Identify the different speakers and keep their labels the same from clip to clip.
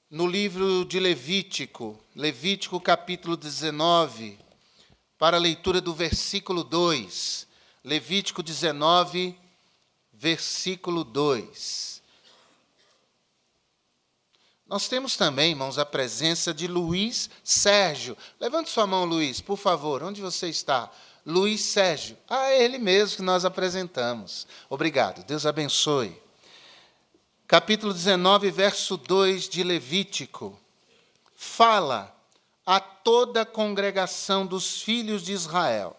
Speaker 1: no livro de Levítico capítulo 19, para a leitura do versículo 2. Levítico 19, versículo 2. Nós temos também, irmãos, a presença de Luiz Sérgio. Levante sua mão, Luiz, por favor. Onde você está? Luiz Sérgio. É ele mesmo que nós apresentamos. Obrigado. Deus abençoe. Capítulo 19, verso 2 de Levítico. Fala a toda a congregação dos filhos de Israel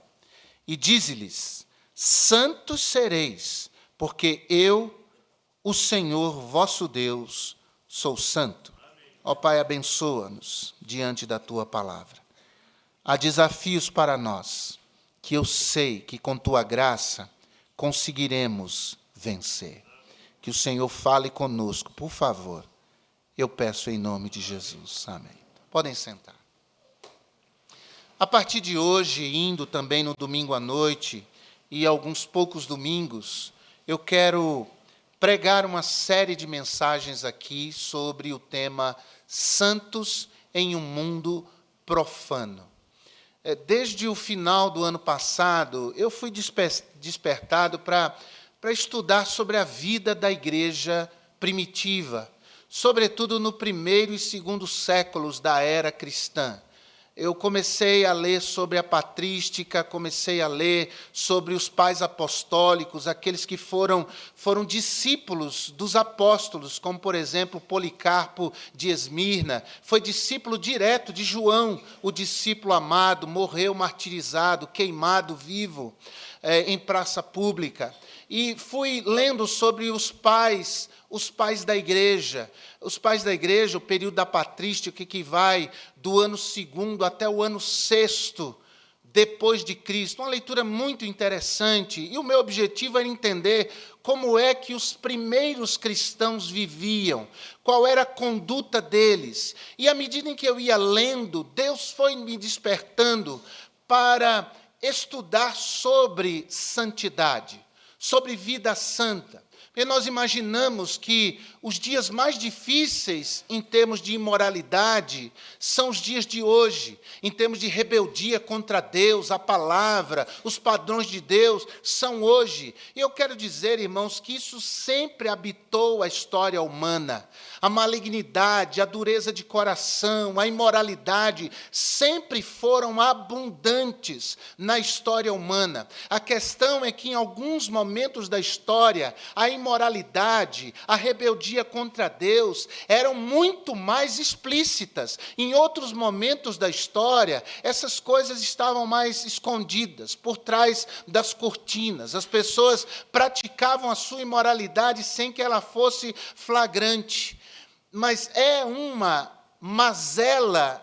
Speaker 1: e dize-lhes: santos sereis, porque eu, o Senhor vosso Deus, sou santo. Ó Pai, abençoa-nos diante da Tua palavra. Há desafios para nós, que eu sei que com Tua graça conseguiremos vencer. Que o Senhor fale conosco, por favor. Eu peço em nome de Jesus. Amém. Podem sentar. A partir de hoje, indo também no domingo à noite, e alguns poucos domingos, eu quero pregar uma série de mensagens aqui sobre o tema Santos em um Mundo Profano. Desde o final do ano passado, eu fui despertado para estudar sobre a vida da igreja primitiva, sobretudo no primeiro e segundo séculos da era cristã. Eu comecei a ler sobre a patrística, comecei a ler sobre os pais apostólicos, aqueles que foram discípulos dos apóstolos, como, por exemplo, Policarpo de Esmirna, foi discípulo direto de João, o discípulo amado, morreu martirizado, queimado vivo em praça pública. E fui lendo sobre os pais da igreja. Os pais da igreja, o período da patrística, que vai do ano 2º até o ano 6º depois de Cristo. Uma leitura muito interessante. E o meu objetivo era entender como é que os primeiros cristãos viviam, qual era a conduta deles. E à medida em que eu ia lendo, Deus foi me despertando para estudar sobre santidade, sobre vida santa. Porque nós imaginamos que os dias mais difíceis em termos de imoralidade são os dias de hoje, em termos de rebeldia contra Deus, a palavra, os padrões de Deus, são hoje. E eu quero dizer, irmãos, que isso sempre habitou a história humana. A malignidade, a dureza de coração, a imoralidade sempre foram abundantes na história humana. A questão é que em alguns momentos da história, a imoralidade, a rebeldia contra Deus eram muito mais explícitas. Em outros momentos da história, essas coisas estavam mais escondidas, por trás das cortinas. As pessoas praticavam a sua imoralidade sem que ela fosse flagrante. Mas é uma mazela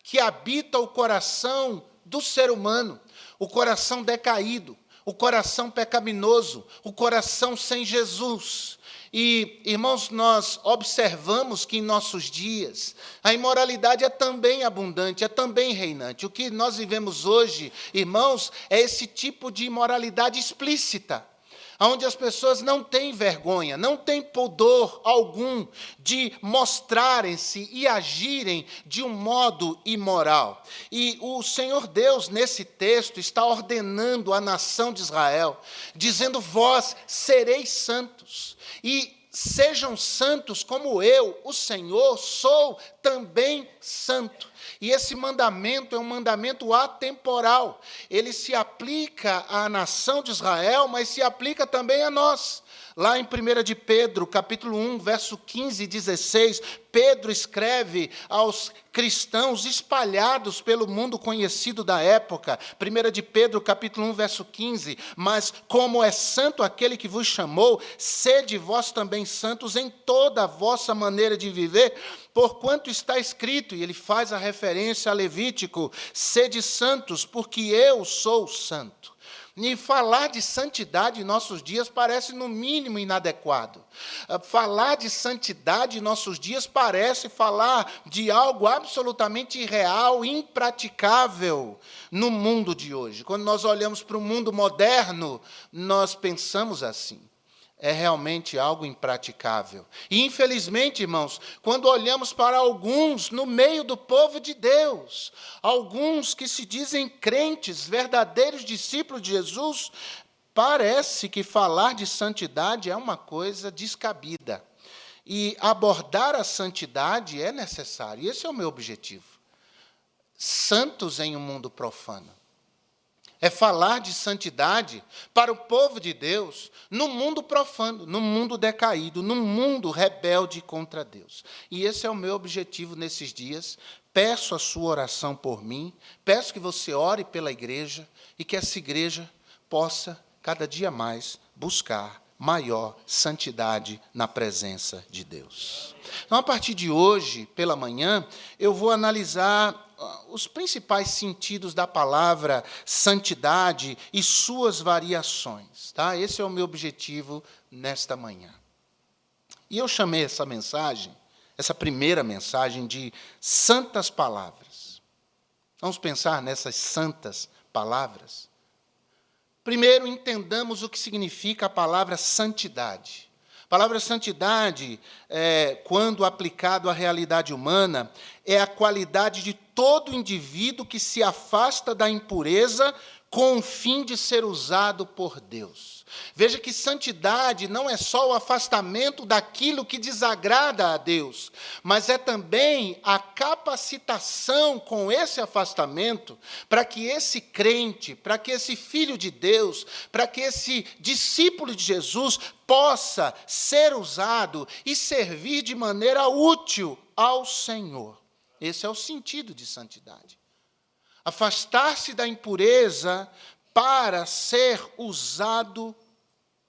Speaker 1: que habita o coração do ser humano, o coração decaído, o coração pecaminoso, o coração sem Jesus. E, irmãos, nós observamos que em nossos dias a imoralidade é também abundante, é também reinante. O que nós vivemos hoje, irmãos, é esse tipo de imoralidade explícita, onde as pessoas não têm vergonha, não têm pudor algum de mostrarem-se e agirem de um modo imoral. E o Senhor Deus, nesse texto, está ordenando a nação de Israel, dizendo: vós sereis santos, e sejam santos como eu, o Senhor, sou também santo. E esse mandamento é um mandamento atemporal. Ele se aplica à nação de Israel, mas se aplica também a nós. Lá em 1 de Pedro, capítulo 1, verso 15 e 16, Pedro escreve aos cristãos espalhados pelo mundo conhecido da época. 1 de Pedro, capítulo 1, verso 15, mas como é santo aquele que vos chamou, sede vós também santos em toda a vossa maneira de viver, porquanto está escrito, e ele faz a referência a Levítico: sede santos, porque eu sou santo. E falar de santidade em nossos dias parece, no mínimo, inadequado. Falar de santidade em nossos dias parece falar de algo absolutamente irreal, impraticável no mundo de hoje. Quando nós olhamos para o mundo moderno, nós pensamos assim. é realmente algo impraticável. E, infelizmente, irmãos, quando olhamos para alguns no meio do povo de Deus, alguns que se dizem crentes, verdadeiros discípulos de Jesus, parece que falar de santidade é uma coisa descabida. E abordar a santidade é necessário. Esse é o meu objetivo. Santos em um mundo profano. É falar de santidade para o povo de Deus no mundo profano, no mundo decaído, no mundo rebelde contra Deus. E esse é o meu objetivo nesses dias. Peço a sua oração por mim, peço que você ore pela igreja e que essa igreja possa, cada dia mais, buscar maior santidade na presença de Deus. Então, a partir de hoje, pela manhã, eu vou analisar os principais sentidos da palavra santidade e suas variações. Tá? Esse é o meu objetivo nesta manhã. E eu chamei essa mensagem, essa primeira mensagem, de santas palavras. Vamos pensar nessas santas palavras? Primeiro, entendamos o que significa a palavra santidade. A palavra santidade, quando aplicado à realidade humana, é a qualidade de todo indivíduo que se afasta da impureza com o fim de ser usado por Deus. Veja que santidade não é só o afastamento daquilo que desagrada a Deus, mas é também a capacitação com esse afastamento para que esse crente, para que esse filho de Deus, para que esse discípulo de Jesus possa ser usado e servir de maneira útil ao Senhor. Esse é o sentido de santidade. Afastar-se da impureza para ser usado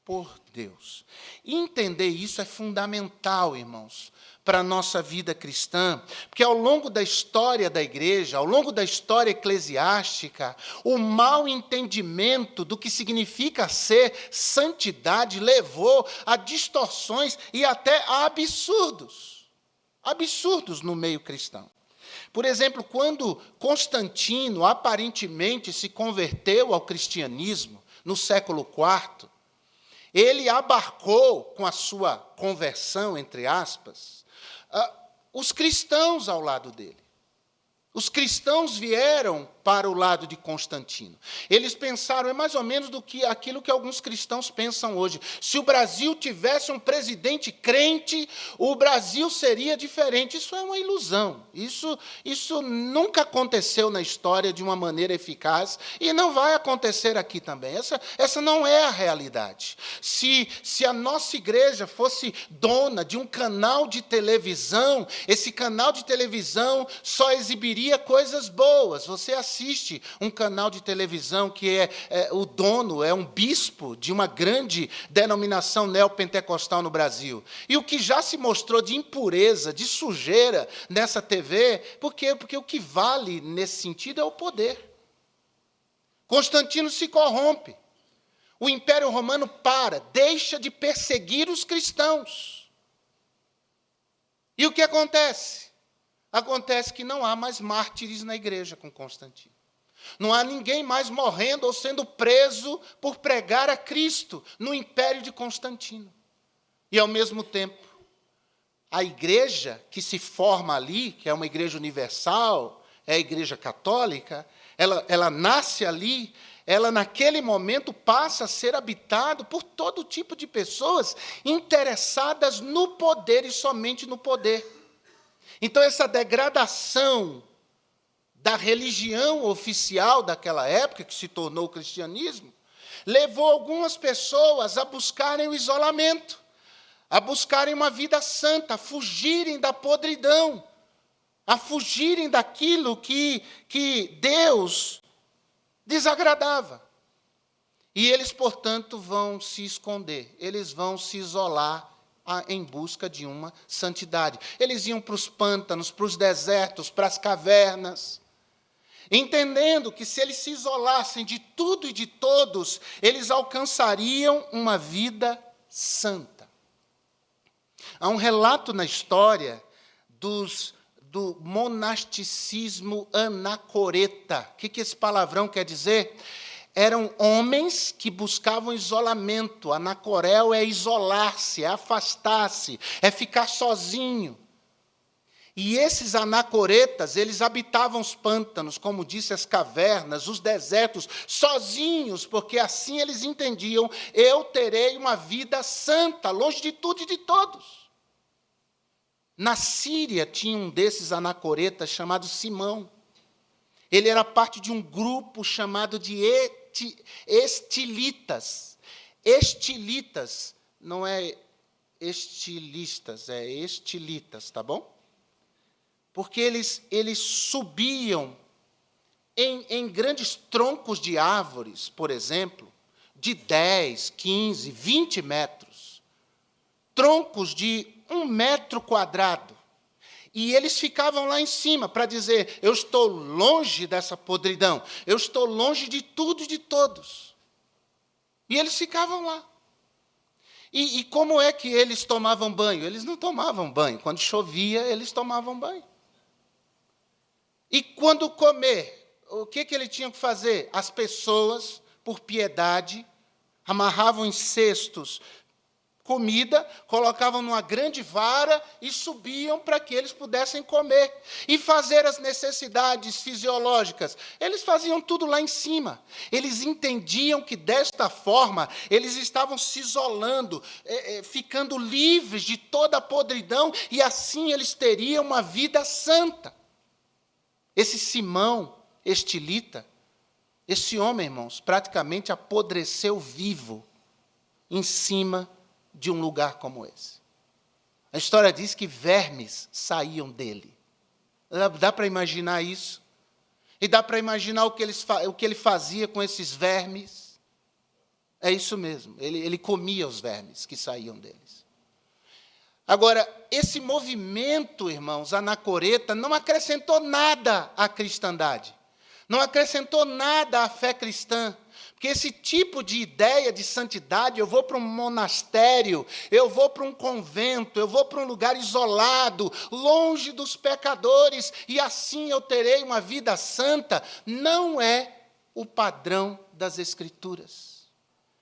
Speaker 1: por Deus. E entender isso é fundamental, irmãos, para a nossa vida cristã, porque ao longo da história da igreja, ao longo da história eclesiástica, o mau entendimento do que significa ser santidade levou a distorções e até a absurdos no meio cristão. Por exemplo, quando Constantino aparentemente se converteu ao cristianismo no século IV, ele abarcou com a sua conversão, entre aspas, os cristãos ao lado dele. Os cristãos vieram para o lado de Constantino. Eles pensaram, é mais ou menos aquilo que alguns cristãos pensam hoje. Se o Brasil tivesse um presidente crente, o Brasil seria diferente. Isso é uma ilusão. Isso nunca aconteceu na história de uma maneira eficaz e não vai acontecer aqui também. Essa não é a realidade. Se a nossa igreja fosse dona de um canal de televisão, esse canal de televisão só exibiria coisas boas. Você assiste um canal de televisão que o dono é um bispo de uma grande denominação neopentecostal no Brasil. E o que já se mostrou de impureza, de sujeira nessa TV, porque o que vale nesse sentido é o poder. Constantino se corrompe. O Império Romano deixa de perseguir os cristãos. E o que acontece? Acontece que não há mais mártires na igreja com Constantino. Não há ninguém mais morrendo ou sendo preso por pregar a Cristo no Império de Constantino. E, ao mesmo tempo, a igreja que se forma ali, que é uma igreja universal, é a igreja católica, ela nasce ali, ela naquele momento passa a ser habitada por todo tipo de pessoas interessadas no poder e somente no poder. Então, essa degradação da religião oficial daquela época, que se tornou o cristianismo, levou algumas pessoas a buscarem o isolamento, a buscarem uma vida santa, a fugirem da podridão, a fugirem daquilo que Deus desagradava. E eles, portanto, vão se esconder, eles vão se isolar em busca de uma santidade. Eles iam para os pântanos, para os desertos, para as cavernas, entendendo que se eles se isolassem de tudo e de todos, eles alcançariam uma vida santa. Há um relato na história do monasticismo anacoreta. O que esse palavrão quer dizer? eram homens que buscavam isolamento. Anacorel é isolar-se, é afastar-se, é ficar sozinho. E esses anacoretas, eles habitavam os pântanos, como disse, as cavernas, os desertos, sozinhos, porque assim eles entendiam: eu terei uma vida santa, longe de tudo e de todos. Na Síria tinha um desses anacoretas chamado Simão. Ele era parte de um grupo chamado de estilitas. Estilitas, não é estilistas, é estilitas, tá bom? Porque eles subiam em grandes troncos de árvores, por exemplo, de 10, 15, 20 metros. Troncos de 1 metro quadrado. E eles ficavam lá em cima para dizer: eu estou longe dessa podridão, eu estou longe de tudo e de todos. E eles ficavam lá. E como é que eles tomavam banho? Eles não tomavam banho. Quando chovia, eles tomavam banho. E quando comer, o que ele tinha que fazer? As pessoas, por piedade, amarravam em cestos comida, colocavam numa grande vara e subiam para que eles pudessem comer. E fazer as necessidades fisiológicas. Eles faziam tudo lá em cima. Eles entendiam que, desta forma, eles estavam se isolando, ficando livres de toda a podridão, e assim eles teriam uma vida santa. Esse Simão estilita, esse homem, irmãos, praticamente apodreceu vivo em cima de um lugar como esse. A história diz que vermes saíam dele. Dá para imaginar isso? E dá para imaginar o que ele fazia com esses vermes? É isso mesmo, ele comia os vermes que saíam deles. Agora, esse movimento, irmãos, anacoreta, não acrescentou nada à cristandade. Não acrescentou nada à fé cristã. Porque esse tipo de ideia de santidade: eu vou para um monastério, eu vou para um convento, eu vou para um lugar isolado, longe dos pecadores, e assim eu terei uma vida santa, não é o padrão das Escrituras.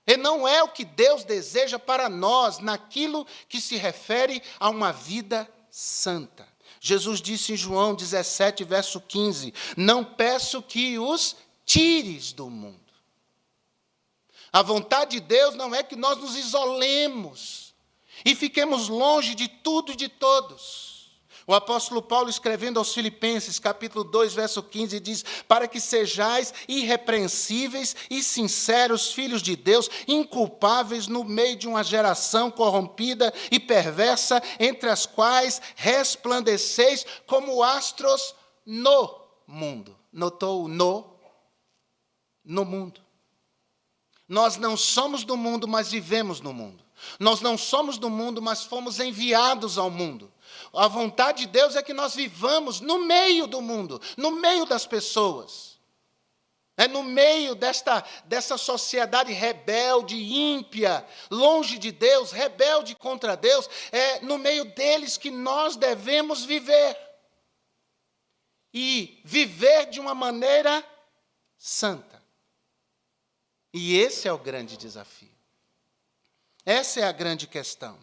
Speaker 1: E não é o que Deus deseja para nós, naquilo que se refere a uma vida santa. Jesus disse em João 17, verso 15, não peço que os tires do mundo. A vontade de Deus não é que nós nos isolemos e fiquemos longe de tudo e de todos. O apóstolo Paulo, escrevendo aos Filipenses, capítulo 2, verso 15, diz: para que sejais irrepreensíveis e sinceros, filhos de Deus, inculpáveis no meio de uma geração corrompida e perversa, entre as quais resplandeceis como astros no mundo. Notou o no mundo. Nós não somos do mundo, mas vivemos no mundo. Nós não somos do mundo, mas fomos enviados ao mundo. A vontade de Deus é que nós vivamos no meio do mundo, no meio das pessoas. É no meio dessa sociedade rebelde, ímpia, longe de Deus, rebelde contra Deus, é no meio deles que nós devemos viver. E viver de uma maneira santa. E esse é o grande desafio. Essa é a grande questão.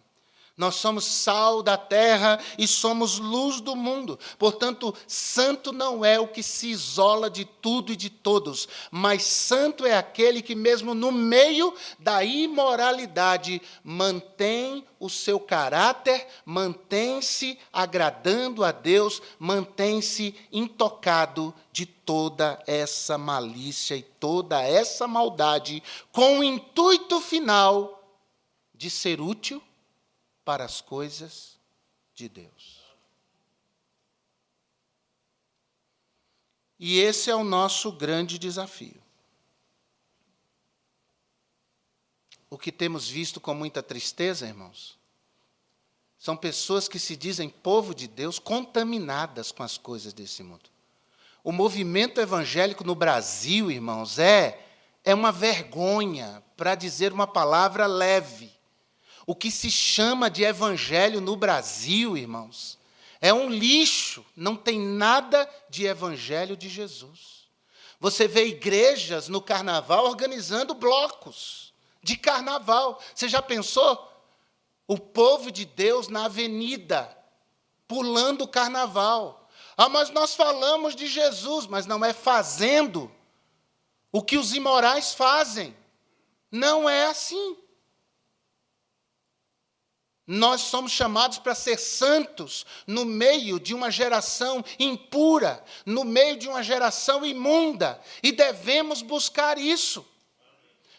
Speaker 1: Nós somos sal da terra e somos luz do mundo. Portanto, santo não é o que se isola de tudo e de todos, mas santo é aquele que, mesmo no meio da imoralidade, mantém o seu caráter, mantém-se agradando a Deus, mantém-se intocado de toda essa malícia e toda essa maldade, com o intuito final de ser útil para as coisas de Deus. E esse é o nosso grande desafio. O que temos visto com muita tristeza, irmãos, são pessoas que se dizem povo de Deus, contaminadas com as coisas desse mundo. O movimento evangélico no Brasil, irmãos, é uma vergonha, para dizer uma palavra leve. O que se chama de evangelho no Brasil, irmãos, é um lixo, não tem nada de evangelho de Jesus. Você vê igrejas no carnaval organizando blocos de carnaval. Você já pensou? O povo de Deus na avenida, pulando o carnaval. Ah, mas nós falamos de Jesus, mas não é fazendo o que os imorais fazem. Não é assim. Nós somos chamados para ser santos no meio de uma geração impura, no meio de uma geração imunda, e devemos buscar isso.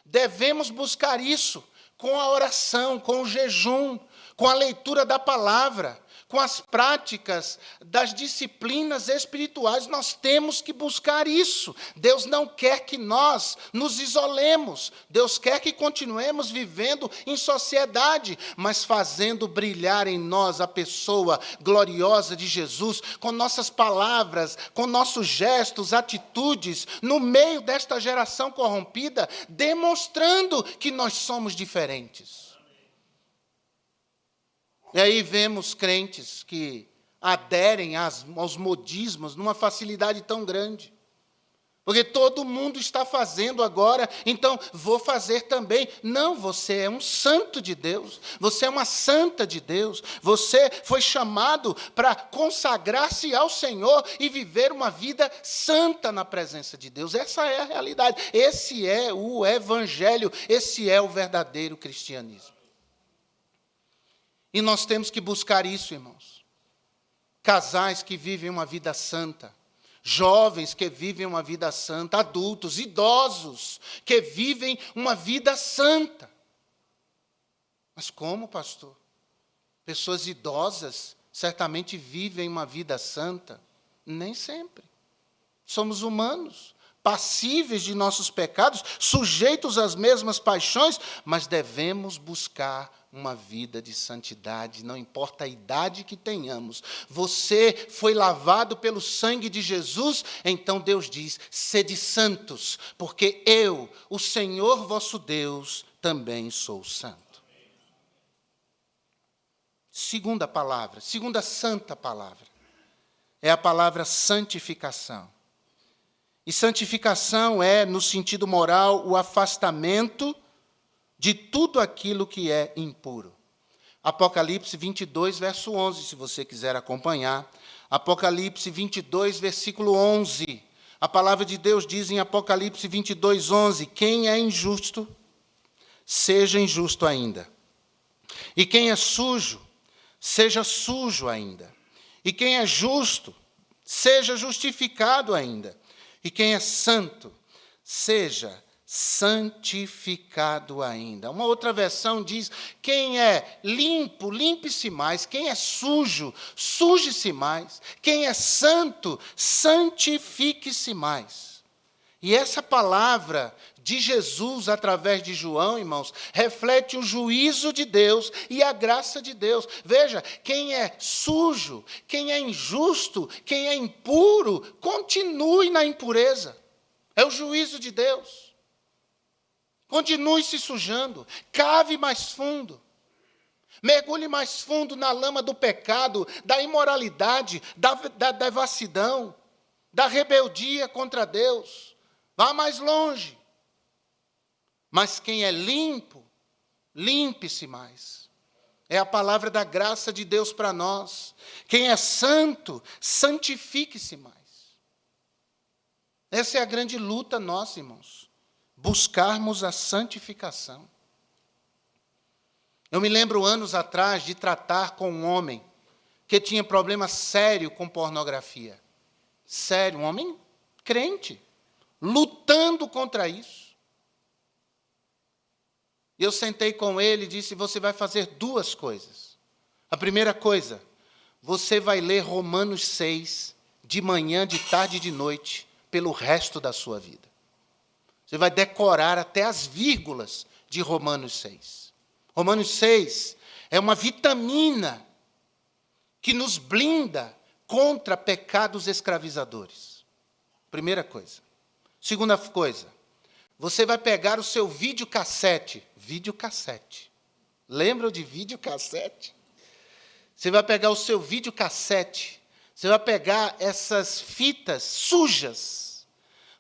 Speaker 1: Devemos buscar isso com a oração, com o jejum, com a leitura da palavra, com as práticas das disciplinas espirituais. Nós temos que buscar isso. Deus não quer que nós nos isolemos. Deus quer que continuemos vivendo em sociedade, mas fazendo brilhar em nós a pessoa gloriosa de Jesus, com nossas palavras, com nossos gestos, atitudes, no meio desta geração corrompida, demonstrando que nós somos diferentes. E aí vemos crentes que aderem aos modismos numa facilidade tão grande. Porque todo mundo está fazendo agora, então vou fazer também. Não, você é um santo de Deus, você é uma santa de Deus, você foi chamado para consagrar-se ao Senhor e viver uma vida santa na presença de Deus. Essa é a realidade, esse é o Evangelho, esse é o verdadeiro cristianismo. E nós temos que buscar isso, irmãos. Casais que vivem uma vida santa, jovens que vivem uma vida santa, adultos, idosos que vivem uma vida santa. Mas como, pastor? Pessoas idosas certamente vivem uma vida santa? Nem sempre. Somos humanos, passíveis de nossos pecados, sujeitos às mesmas paixões, mas devemos buscar uma vida de santidade, não importa a idade que tenhamos. Você foi lavado pelo sangue de Jesus, então Deus diz, sede santos, porque eu, o Senhor vosso Deus, também sou santo. Segunda palavra, segunda santa palavra, é a palavra santificação. E santificação é, no sentido moral, o afastamento de tudo aquilo que é impuro. Apocalipse 22, verso 11, se você quiser acompanhar. Apocalipse 22, versículo 11. A palavra de Deus diz em Apocalipse 22, 11, quem é injusto, seja injusto ainda. E quem é sujo, seja sujo ainda. E quem é justo, seja justificado ainda. E quem é santo, seja santificado ainda. Uma outra versão diz, quem é limpo, limpe-se mais. Quem é sujo, suje-se mais. Quem é santo, santifique-se mais. E essa palavra de Jesus, através de João, irmãos, reflete o juízo de Deus e a graça de Deus. Veja, quem é sujo, quem é injusto, quem é impuro, continue na impureza. É o juízo de Deus. Continue se sujando, cave mais fundo, mergulhe mais fundo na lama do pecado, da imoralidade, da devassidão, da rebeldia contra Deus. Vá mais longe. Mas quem é limpo, limpe-se mais. É a palavra da graça de Deus para nós. Quem é santo, santifique-se mais. Essa é a grande luta nossa, irmãos. Buscarmos a santificação. Eu me lembro anos atrás de tratar com um homem que tinha problema sério com pornografia. Sério, um homem crente, lutando contra isso. E eu sentei com ele e disse, você vai fazer duas coisas. A primeira coisa, você vai ler Romanos 6, de manhã, de tarde e de noite, pelo resto da sua vida. Você vai decorar até as vírgulas de Romanos 6. Romanos 6 é uma vitamina que nos blinda contra pecados escravizadores. Primeira coisa. Segunda coisa, você vai pegar o seu videocassete. Videocassete. Lembram de videocassete? Você vai pegar o seu videocassete. Você vai pegar essas fitas sujas.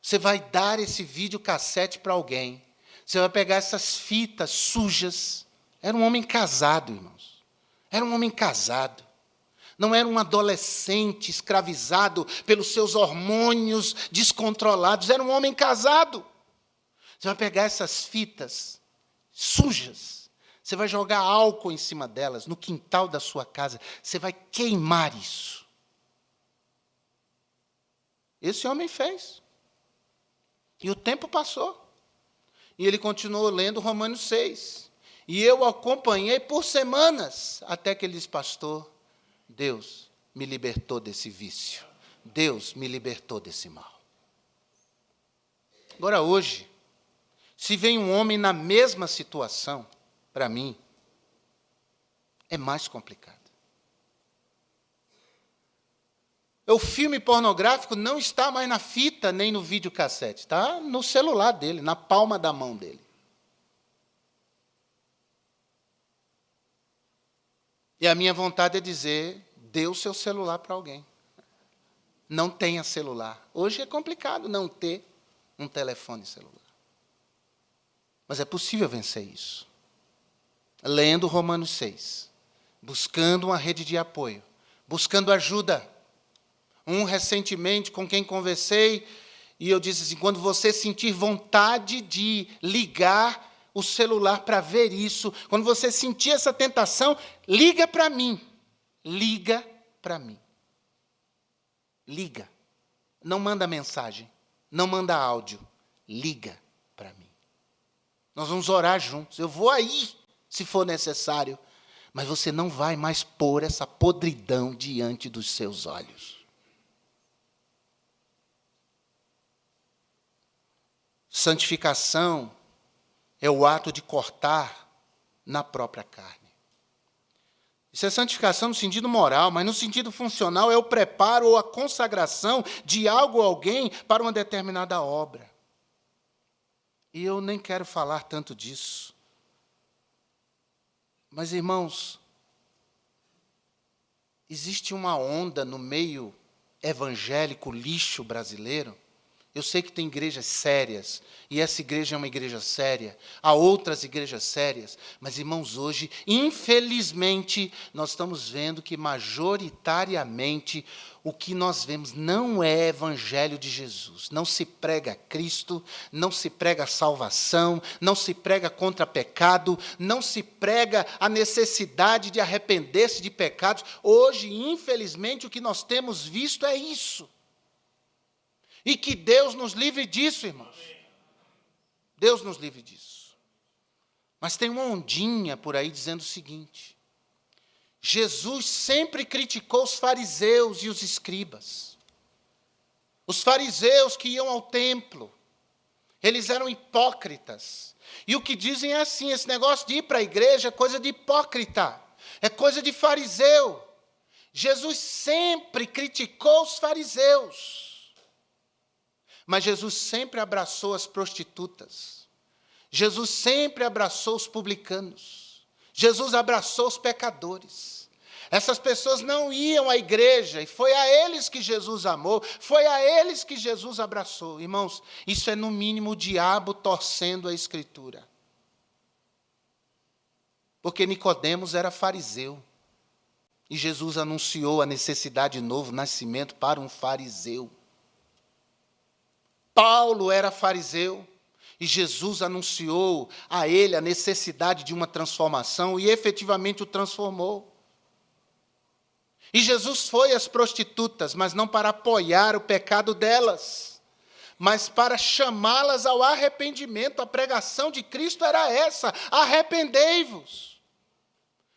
Speaker 1: Você vai dar esse videocassete para alguém. Você vai pegar essas fitas sujas. Era um homem casado, irmãos. Era um homem casado. Não era um adolescente escravizado pelos seus hormônios descontrolados. Era um homem casado. Você vai pegar essas fitas sujas. Você vai jogar álcool em cima delas, no quintal da sua casa. Você vai queimar isso. Esse homem fez. E o tempo passou. E ele continuou lendo Romanos 6. E eu acompanhei por semanas, até que ele disse, pastor, Deus me libertou desse vício. Deus me libertou desse mal. Agora hoje, se vem um homem na mesma situação, para mim, é mais complicado. O filme pornográfico não está mais na fita nem no videocassete, está no celular dele, na palma da mão dele. E a minha vontade é dizer, dê o seu celular para alguém. Não tenha celular. Hoje é complicado não ter um telefone celular. Mas é possível vencer isso. Lendo Romanos 6, buscando uma rede de apoio, buscando ajuda. Recentemente, com quem conversei, e eu disse assim, quando você sentir vontade de ligar o celular para ver isso, quando você sentir essa tentação, liga para mim. Liga para mim. Liga. Não manda mensagem, não manda áudio. Liga para mim. Nós vamos orar juntos. Eu vou aí, se for necessário. Mas você não vai mais pôr essa podridão diante dos seus olhos. Santificação é o ato de cortar na própria carne. Isso é santificação no sentido moral, mas no sentido funcional é o preparo ou a consagração de algo ou alguém para uma determinada obra. E eu nem quero falar tanto disso. Mas, irmãos, existe uma onda no meio evangélico lixo brasileiro. Eu sei que tem igrejas sérias, e essa igreja é uma igreja séria. Há outras igrejas sérias, mas, irmãos, hoje, infelizmente, nós estamos vendo que, majoritariamente, o que nós vemos não é evangelho de Jesus. Não se prega Cristo, não se prega salvação, não se prega contra pecado, não se prega a necessidade de arrepender-se de pecados. Hoje, infelizmente, o que nós temos visto é isso. E que Deus nos livre disso, irmãos. Deus nos livre disso. Mas tem uma ondinha por aí dizendo o seguinte: Jesus sempre criticou os fariseus e os escribas. Os fariseus que iam ao templo, eles eram hipócritas. E o que dizem é assim, esse negócio de ir para a igreja é coisa de hipócrita, é coisa de fariseu. Jesus sempre criticou os fariseus. Mas Jesus sempre abraçou as prostitutas. Jesus sempre abraçou os publicanos. Jesus abraçou os pecadores. Essas pessoas não iam à igreja, e foi a eles que Jesus amou, foi a eles que Jesus abraçou. Irmãos, isso é no mínimo o diabo torcendo a Escritura. Porque Nicodemos era fariseu. E Jesus anunciou a necessidade de novo nascimento para um fariseu. Paulo era fariseu e Jesus anunciou a ele a necessidade de uma transformação e efetivamente o transformou. E Jesus foi às prostitutas, mas não para apoiar o pecado delas, mas para chamá-las ao arrependimento. A pregação de Cristo era essa: arrependei-vos.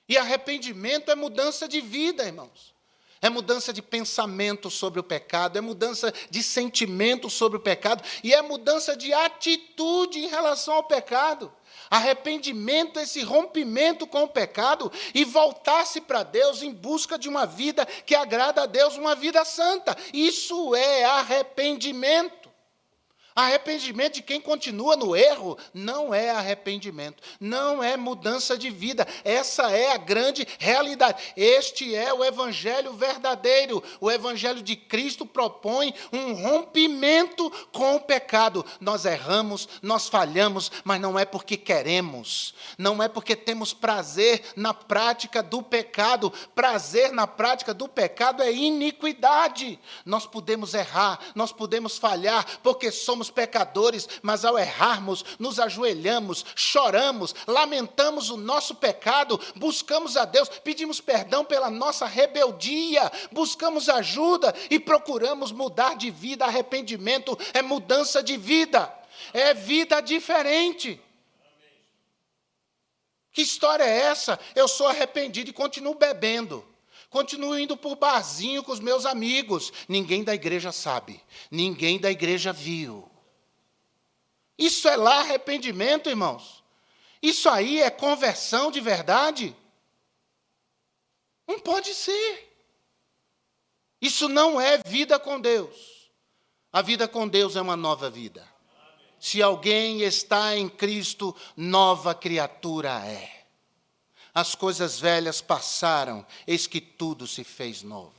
Speaker 1: E arrependimento é mudança de vida, irmãos. É mudança de pensamento sobre o pecado, é mudança de sentimento sobre o pecado, e é mudança de atitude em relação ao pecado. Arrependimento é esse rompimento com o pecado e voltar-se para Deus em busca de uma vida que agrada a Deus, uma vida santa. Isso é arrependimento. Arrependimento de quem continua no erro não é arrependimento, não é mudança de vida. Essa é a grande realidade. Este é o evangelho verdadeiro. O evangelho de Cristo propõe um rompimento com o pecado. Nós erramos, nós falhamos, mas não é porque queremos, não é porque temos prazer na prática do pecado. Prazer na prática do pecado é iniquidade. Nós podemos errar, nós podemos falhar, porque somos pecadores, mas ao errarmos, nos ajoelhamos, choramos, lamentamos o nosso pecado, buscamos a Deus, pedimos perdão pela nossa rebeldia, buscamos ajuda e procuramos mudar de vida. Arrependimento é mudança de vida, é vida diferente. Que história é essa? Eu sou arrependido e continuo bebendo. Continuo indo para o barzinho com os meus amigos. Ninguém da igreja sabe. Ninguém da igreja viu. Isso é lá arrependimento, irmãos? Isso aí é conversão de verdade? Não pode ser. Isso não é vida com Deus. A vida com Deus é uma nova vida. Se alguém está em Cristo, nova criatura é. As coisas velhas passaram, eis que tudo se fez novo.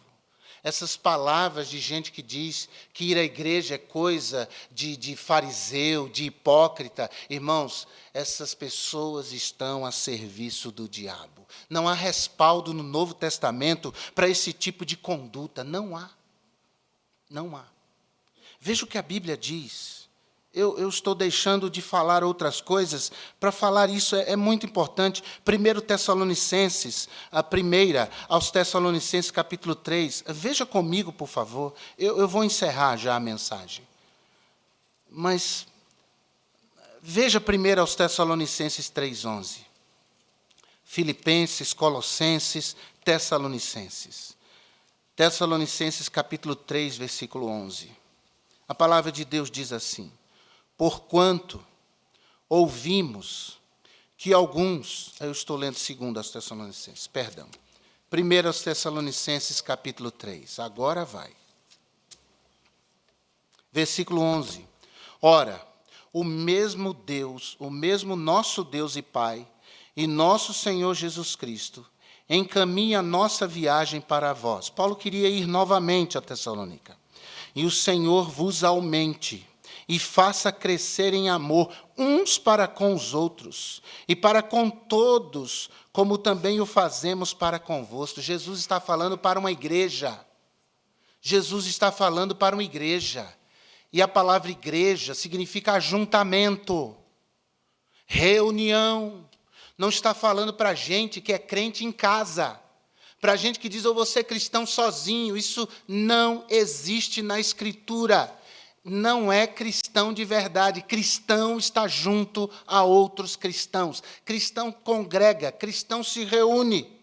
Speaker 1: Essas palavras de gente que diz que ir à igreja é coisa de fariseu, de hipócrita. Irmãos, essas pessoas estão a serviço do diabo. Não há respaldo no Novo Testamento para esse tipo de conduta. Não há. Não há. Veja o que a Bíblia diz. Eu estou deixando de falar outras coisas para falar isso, é muito importante. 1 Tessalonicenses, aos Tessalonicenses, capítulo 3. Veja comigo, por favor. Eu vou encerrar já a mensagem. Mas, veja primeiro aos Tessalonicenses 3:11. Filipenses, Colossenses, Tessalonicenses. Tessalonicenses, capítulo 3, versículo 11. A palavra de Deus diz assim: porquanto ouvimos que alguns, eu estou lendo 2 aos Tessalonicenses, perdão. 1 aos Tessalonicenses, capítulo 3, agora vai. Versículo 11. Ora, o mesmo Deus, o mesmo nosso Deus e Pai, e nosso Senhor Jesus Cristo, encaminha a nossa viagem para vós. Paulo queria ir novamente a Tessalônica. E o Senhor vos aumente e faça crescer em amor uns para com os outros, e para com todos, como também o fazemos para convosco. Jesus está falando para uma igreja. Jesus está falando para uma igreja. E a palavra igreja significa ajuntamento, reunião. Não está falando para gente que é crente em casa, para gente que diz, eu vou ser cristão sozinho. Isso não existe na Escritura. Não é cristão de verdade. Cristão está junto a outros cristãos. Cristão congrega, cristão se reúne.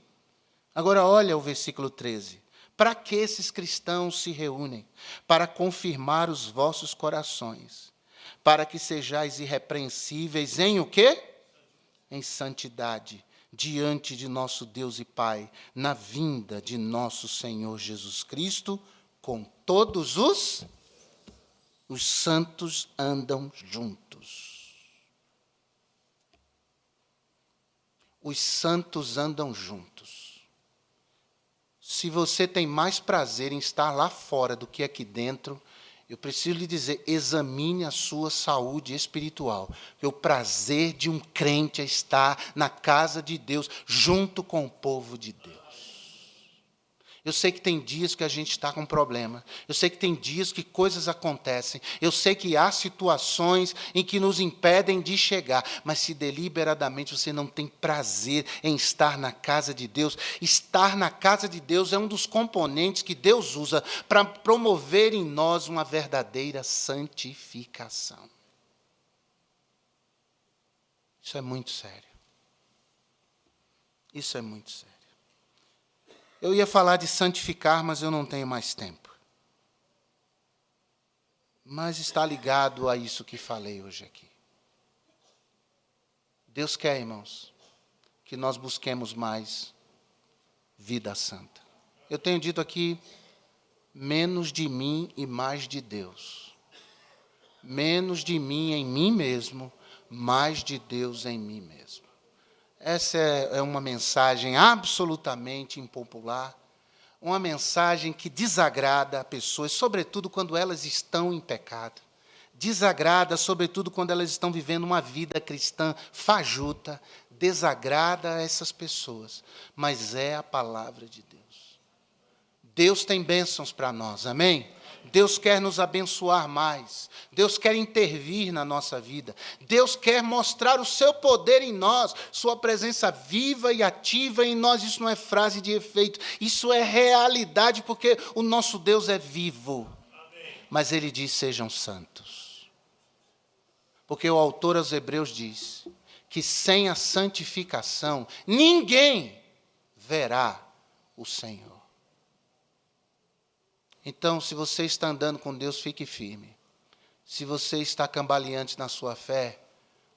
Speaker 1: Agora olha o versículo 13. Para que esses cristãos se reúnem? Para confirmar os vossos corações, para que sejais irrepreensíveis em o quê? Em santidade, diante de nosso Deus e Pai, na vinda de nosso Senhor Jesus Cristo, com todos os santos andam juntos. Os santos andam juntos. Se você tem mais prazer em estar lá fora do que aqui dentro, eu preciso lhe dizer, examine a sua saúde espiritual. Porque o prazer de um crente é estar na casa de Deus, junto com o povo de Deus. Eu sei que tem dias que a gente está com problema. Eu sei que tem dias que coisas acontecem. Eu sei que há situações em que nos impedem de chegar. Mas se deliberadamente você não tem prazer em estar na casa de Deus, estar na casa de Deus é um dos componentes que Deus usa para promover em nós uma verdadeira santificação. Isso é muito sério. Isso é muito sério. Eu ia falar de santificar, mas eu não tenho mais tempo. Mas está ligado a isso que falei hoje aqui. Deus quer, irmãos, que nós busquemos mais vida santa. Eu tenho dito aqui, menos de mim e mais de Deus. Menos de mim em mim mesmo, mais de Deus em mim mesmo. Essa é uma mensagem absolutamente impopular, uma mensagem que desagrada a pessoas, sobretudo quando elas estão em pecado. Desagrada, sobretudo, quando elas estão vivendo uma vida cristã fajuta. Desagrada a essas pessoas, mas é a palavra de Deus. Deus tem bênçãos para nós, amém? Deus quer nos abençoar mais. Deus quer intervir na nossa vida. Deus quer mostrar o seu poder em nós, sua presença viva e ativa em nós. Isso não é frase de efeito, isso é realidade, porque o nosso Deus é vivo. Mas ele diz: sejam santos. Porque o autor aos Hebreus diz que sem a santificação ninguém verá o Senhor. Então, se você está andando com Deus, fique firme. Se você está cambaleante na sua fé,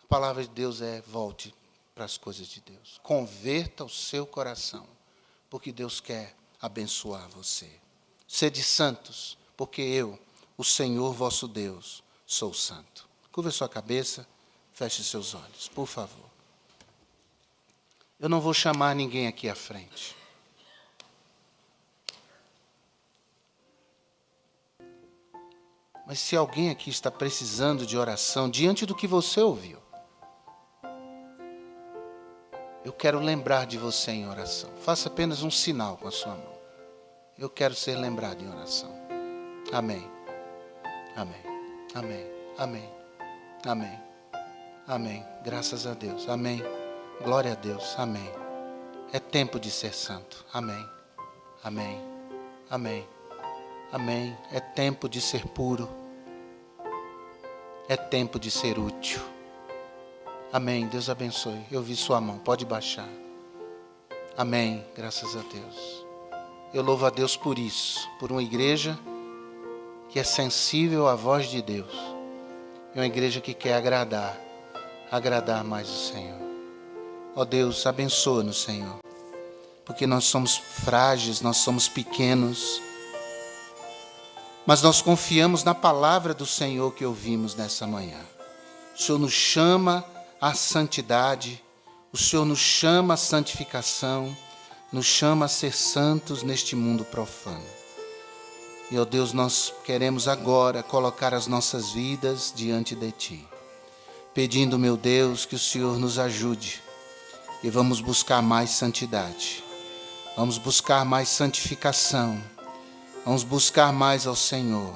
Speaker 1: a palavra de Deus é: volte para as coisas de Deus. Converta o seu coração, porque Deus quer abençoar você. Sede santos, porque eu, o Senhor vosso Deus, sou santo. Curva sua cabeça, feche seus olhos, por favor. Eu não vou chamar ninguém aqui à frente. Mas se alguém aqui está precisando de oração, diante do que você ouviu, eu quero lembrar de você em oração. Faça apenas um sinal com a sua mão. Eu quero ser lembrado em oração. Amém. Amém. Amém. Amém. Amém. Amém. Graças a Deus. Amém. Glória a Deus. Amém. É tempo de ser santo. Amém. Amém. Amém. Amém. É tempo de ser puro. É tempo de ser útil. Amém. Deus abençoe. Eu vi sua mão. Pode baixar. Amém. Graças a Deus. Eu louvo a Deus por isso. Por uma igreja que é sensível à voz de Deus. É uma igreja que quer agradar mais o Senhor. Ó Deus, abençoa-nos, Senhor. Porque nós somos frágeis, nós somos pequenos. Mas nós confiamos na palavra do Senhor que ouvimos nessa manhã. O Senhor nos chama à santidade, o Senhor nos chama à santificação, nos chama a ser santos neste mundo profano. E, ó Deus, nós queremos agora colocar as nossas vidas diante de Ti, pedindo, meu Deus, que o Senhor nos ajude e vamos buscar mais santidade, vamos buscar mais santificação, vamos buscar mais ao Senhor.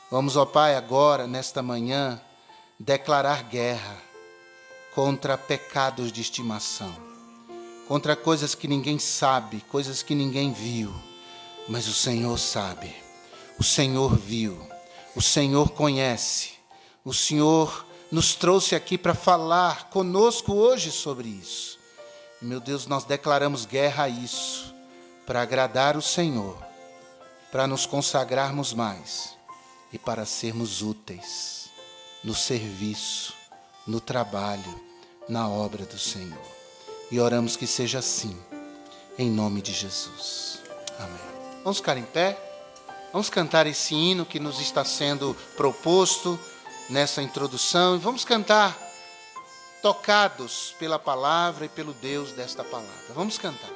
Speaker 1: Vamos, ó Pai, agora, nesta manhã, declarar guerra contra pecados de estimação, contra coisas que ninguém sabe, coisas que ninguém viu, mas o Senhor sabe, o Senhor viu, o Senhor conhece, o Senhor nos trouxe aqui para falar conosco hoje sobre isso. E, meu Deus, nós declaramos guerra a isso, para agradar o Senhor, para nos consagrarmos mais e para sermos úteis no serviço, no trabalho, na obra do Senhor. E oramos que seja assim, em nome de Jesus. Amém. Vamos ficar em pé? Vamos cantar esse hino que nos está sendo proposto nessa introdução. E vamos cantar tocados pela palavra e pelo Deus desta palavra. Vamos cantar.